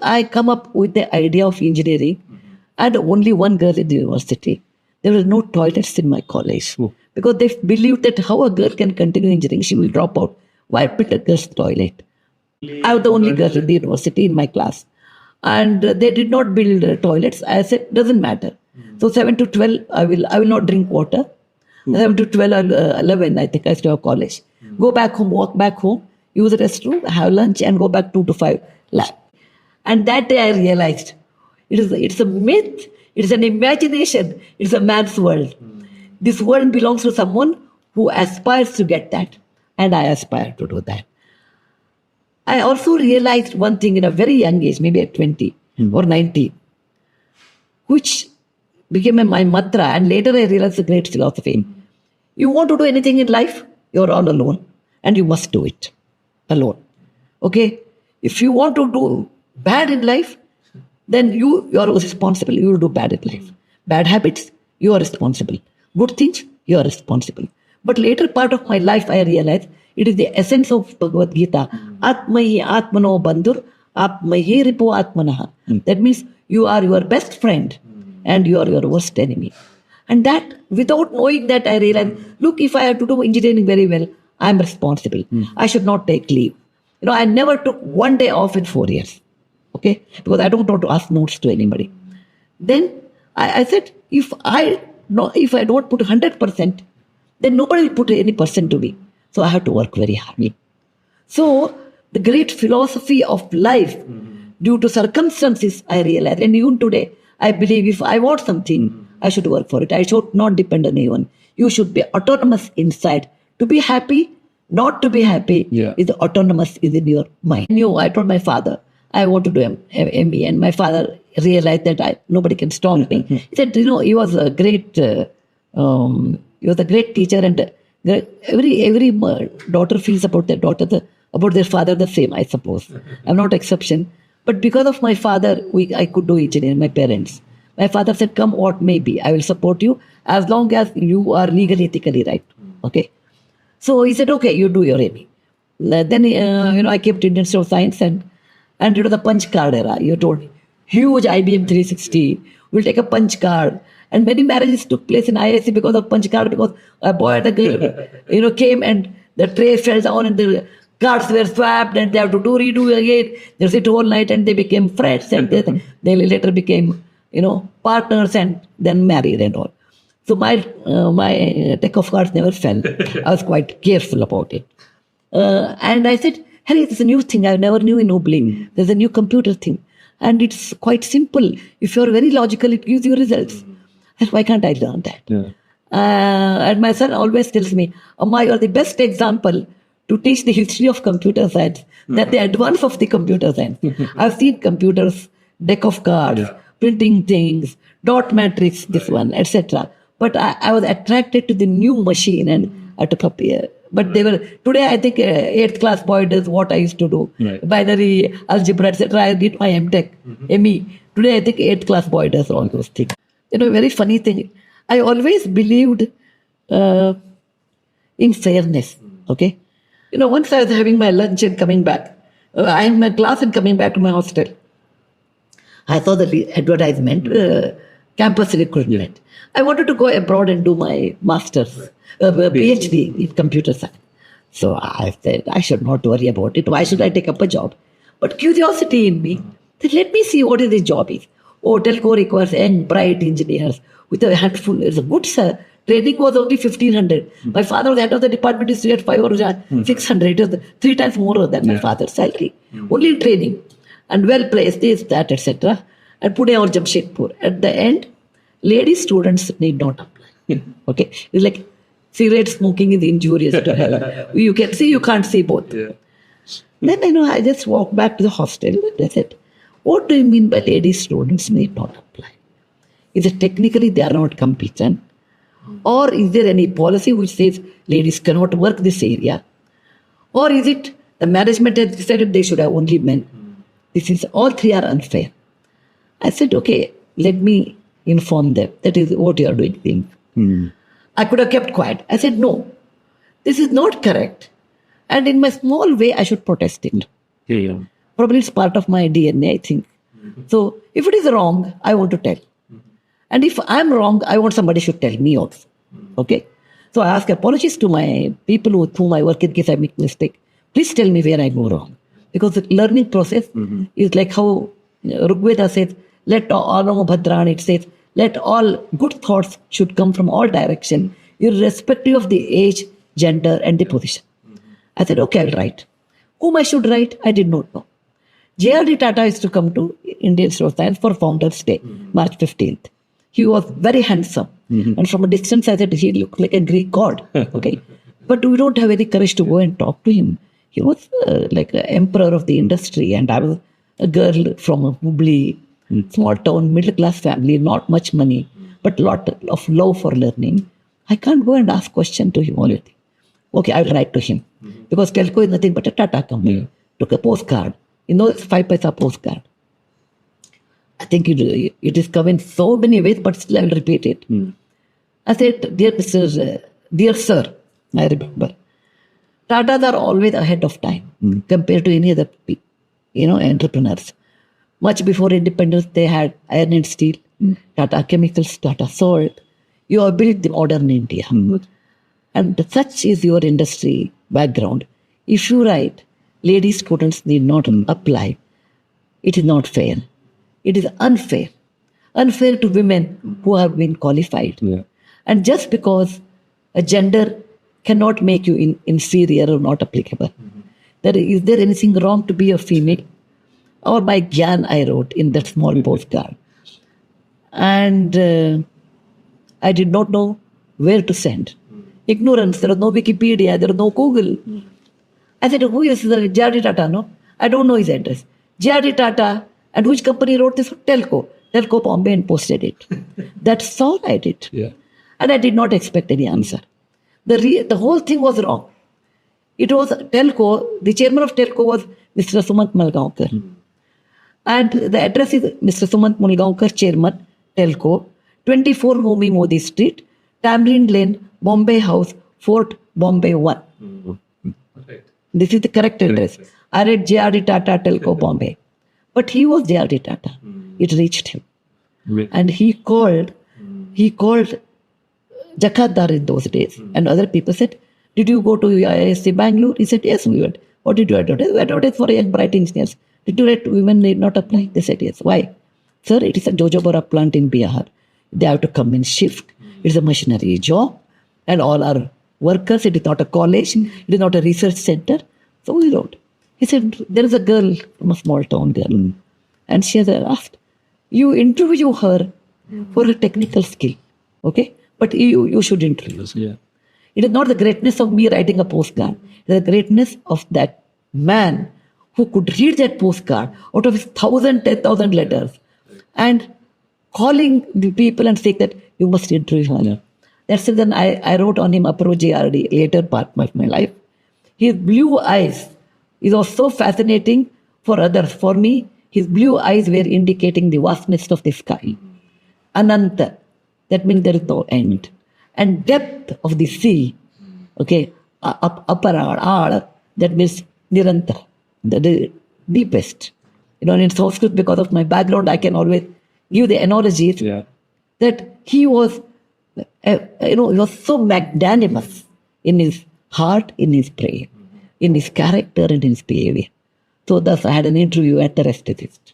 I come up with the idea of engineering. I had only one girl in the university. There were no toilets in my college because they believed that how a girl can continue engineering, she will drop out. Why build a girl's toilet? I was the only girl in the university in my class. And they did not build toilets. I said, doesn't matter. So 7 to 12, I will not drink water. 7 to 12 or 11, I think I still have college. Go back home, walk back home, use the restroom, have lunch, and go back 2 to 5 lab. And that day I realized it's a myth, it's an imagination, it's a man's world. This world belongs to someone who aspires to get that. And I aspire to do that. I also realized one thing in a very young age, maybe at 20 or 19, which became my mantra. And later I realized the great philosophy. You want to do anything in life, you're all alone. And you must do it alone. Okay? If you want to do bad in life, then you are responsible. You will do bad in life. Bad habits, you are responsible. Good things, you are responsible. But later part of my life, I realized it is the essence of Bhagavad Gita. Atmahi atmano bandhur, atmahi ripu atmanaha. That means you are your best friend and you are your worst enemy. And that, without knowing that, I realized, look, if I have to do engineering very well, I am responsible. I should not take leave. I never took one day off in 4 years. Okay? Because I don't want to ask notes to anybody. Then I said, if I don't put 100%, then nobody will put any percent to me. So I have to work very hard. So the great philosophy of life, due to circumstances, I realized. And even today, I believe if I want something, I should work for it. I should not depend on anyone. You should be autonomous inside. To be happy, not to be happy, is autonomous, is in your mind. I told my father, I want to do MBA. And my father realized that nobody can stop me. He said, he was a great teacher, and every daughter feels about their daughter, about their father the same, I suppose. I'm not exception. But because of my father, I could do engineering, my parents. My father said, come what may be, I will support you as long as you are legally, ethically right. Okay. So he said, okay, you do your MBA. Then, I came to Indian Institute of Science and the punch card era. You told me, huge IBM 360, we'll take a punch card. And many marriages took place in IISc because of punch card, because a boy and a girl, came and the tray fell down and the cards were swapped and they have to redo again. They sit all night and they became friends and they later became, partners and then married and all. So my deck of cards never fell. I was quite careful about it. And I said, Harry, there's a new thing I never knew in Obli. There's a new computer thing. And it's quite simple. If you're very logical, it gives you results. And why can't I learn that? Yeah. And my son always tells me, Amma, you're the best example to teach the history of computer science, that the advance of the computer science. I've seen computers, deck of cards, printing things, dot matrix, this one, etc. But I was attracted to the new machine and I took up here. But today I think 8th class boy does what I used to do. Right. Binary, algebra, etc. I did my MTech, ME. Today I think 8th class boy does all those things. Very funny thing. I always believed in fairness. Okay? Once I was having my lunch and coming back. I'm in my class and coming back to my hostel. I saw the advertisement, campus recruitment. I wanted to go abroad and do my master's, PhD in computer science. So I said, I should not worry about it. Why should I take up a job? But curiosity in me said, let me see what the job is. Oh, telco requires young, bright engineers with a handful. It's a good, sir. Training was only 1,500. My father was head of the department, is at 500 or 600. It was 3 times more than my father's salary. Only in training. And well placed, this, that, etc. And Pune or Jamshedpur. At the end, lady students need not apply. Okay? It's like cigarette smoking is injurious to health. You can see, you can't see both. Yeah. Then, I just walked back to the hostel and I said, what do you mean by lady students need not apply? Is it technically they are not competent? Or is there any policy which says ladies cannot work this area? Or is it the management has decided they should have only men? This is, all three are unfair. I said, okay, let me inform them. That is what you are doing. I could have kept quiet. I said, no, this is not correct. And in my small way, I should protest it. Probably it's part of my DNA, I think. So if it is wrong, I want to tell. And if I'm wrong, I want somebody should tell me also. Okay? So I ask apologies to my people with whom I work in case I make mistake. Please tell me where I go wrong. Because the learning process is like how Rigveda says, let all Bhadrani, it says, let all good thoughts should come from all direction, irrespective of the age, gender, and the position. I said, okay, I'll write. Whom I should write, I did not know. J.R.D. Tata used to come to Indian Institute of Science for Founders' Day, March 15th. He was very handsome. And from a distance, I said, he looked like a Greek god. Okay. But we don't have any courage to go and talk to him. He was like an emperor of the industry. And I was a girl from a Hubli, small town, middle class family, not much money, but lot of love for learning. I can't go and ask question to him all the time. Okay, I'll write to him. Because telco is nothing but a Tata company. Took a postcard. You know, it's 5 paisa postcard. I think it is come in so many ways, but still I will repeat it. I said, dear sir, I remember, Tatas are always ahead of time compared to any other entrepreneurs. Much before independence, they had iron and steel, Tata Chemicals, Tata Salt. You have built the modern India. And such is your industry background. If you write, lady students need not apply, it is not fair. It is unfair. Unfair to women who have been qualified. Yeah. And just because a gender cannot make you inferior or not applicable. Is there anything wrong to be a female? Or by Gyan I wrote in that small postcard. And I did not know where to send. Ignorance, there was no Wikipedia, there was no Google. I said, who is J.R.D. Tata? No, I don't know his address. J.R.D. Tata, and which company wrote this? Telco Bombay, and posted it. That's all I did. Yeah. And I did not expect any answer. The whole thing was wrong. It was Telco, the chairman of Telco was Mr. Sumant Mulgaonkar. And the address is Mr. Sumant Mulgaonkar, chairman, Telco, 24 Homi Modi Street, Tamarind Lane, Bombay House, Fort Bombay 1. Right. This is the correct address. I read J.R.D. Tata, Telco, Bombay. But he was J.R.D. Tata. It reached him. Really? And he called Jakatdar in those days. And other people said, did you go to IISc Bangalore? He said, yes, we went. What did you advertise? We advertised for young bright engineers. Did you let women need not apply? They said, yes. Why? Sir, it is a Jojobara plant in Bihar. They have to come in shift. It's a machinery job. And all our workers, it is not a college. It is not a research center. So we wrote. He said, there is a girl from a small town girl. And she has asked, you interview her for a technical skill. Okay? But you should interview. Yeah. It is not the greatness of me writing a postcard. It is the greatness of that man who could read that postcard out of his 10,000 letters and calling the people and saying that you must interview her. Yeah. That's it. Then I wrote on him, approach J.R.D. later part of my life. His blue eyes is also fascinating for others. For me, his blue eyes were indicating the vastness of the sky. Ananta, that means there is no end. And depth of the sea, okay, upper aar, that means nirantara, the deepest. In Sanskrit, because of my background, I can always give the analogies that he was, he was so magnanimous in his heart, in his prayer, in his character, and in his behavior. So thus I had an interview at the rest of it.